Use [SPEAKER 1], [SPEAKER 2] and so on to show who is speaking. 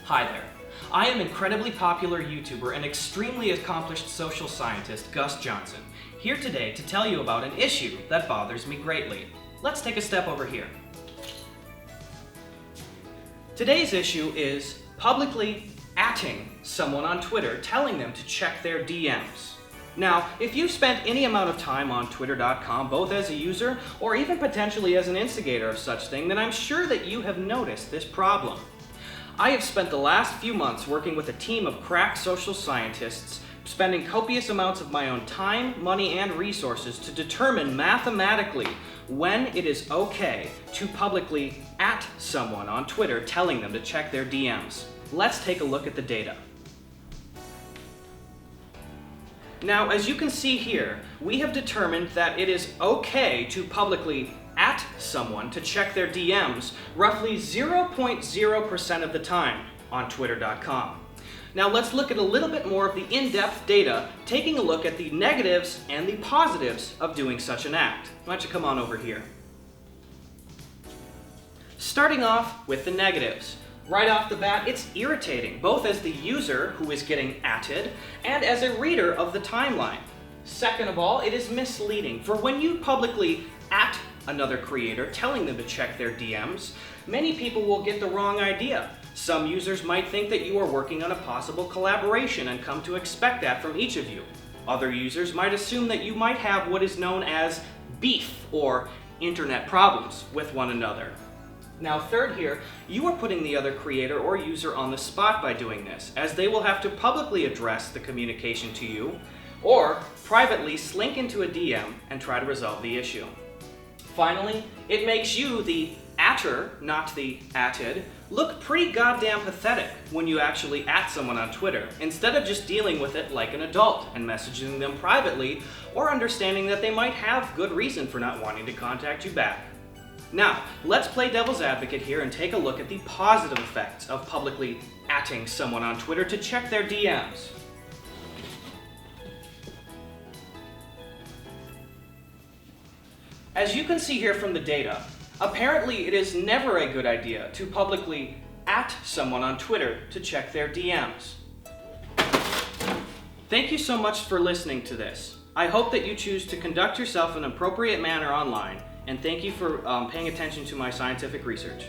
[SPEAKER 1] Hi there. I am incredibly popular YouTuber and extremely accomplished social scientist Gus Johnson, here today to tell you about an issue that bothers me greatly. Let's take a step over here. Today's issue is publicly @ing someone on Twitter, telling them to check their DMs. Now, if you've spent any amount of time on Twitter.com, both as a user or even potentially as an instigator of such thing, then I'm sure that you have noticed this problem. I have spent the last few months working with a team of crack social scientists, spending copious amounts of my own time, money, and resources to determine mathematically when it is okay to publicly @ someone on Twitter telling them to check their DMs. Let's take a look at the data. Now, as you can see here, we have determined that it is okay to publicly @ someone to check their DMs roughly 0.0% of the time on Twitter.com. Now let's look at a little bit more of the in-depth data, taking a look at the negatives and the positives of doing such an act. Why don't you come on over here? Starting off with the negatives. Right off the bat, it's irritating, both as the user who is getting @ed and as a reader of the timeline. Second of all, it is misleading, for when you publicly @ another creator telling them to check their DMs, many people will get the wrong idea. Some users might think that you are working on a possible collaboration and come to expect that from each of you. Other users might assume that you might have what is known as beef or internet problems with one another. Now third here, you are putting the other creator or user on the spot by doing this, as they will have to publicly address the communication to you or privately slink into a DM and try to resolve the issue. Finally, it makes you, the @er, not the @ed, look pretty goddamn pathetic when you actually @ someone on Twitter, instead of just dealing with it like an adult and messaging them privately or understanding that they might have good reason for not wanting to contact you back. Now, let's play devil's advocate here and take a look at the positive effects of publicly @ing someone on Twitter to check their DMs. As you can see here from the data, apparently it is never a good idea to publicly @ someone on Twitter to check their DMs. Thank you so much for listening to this. I hope that you choose to conduct yourself in an appropriate manner online, and thank you for paying attention to my scientific research.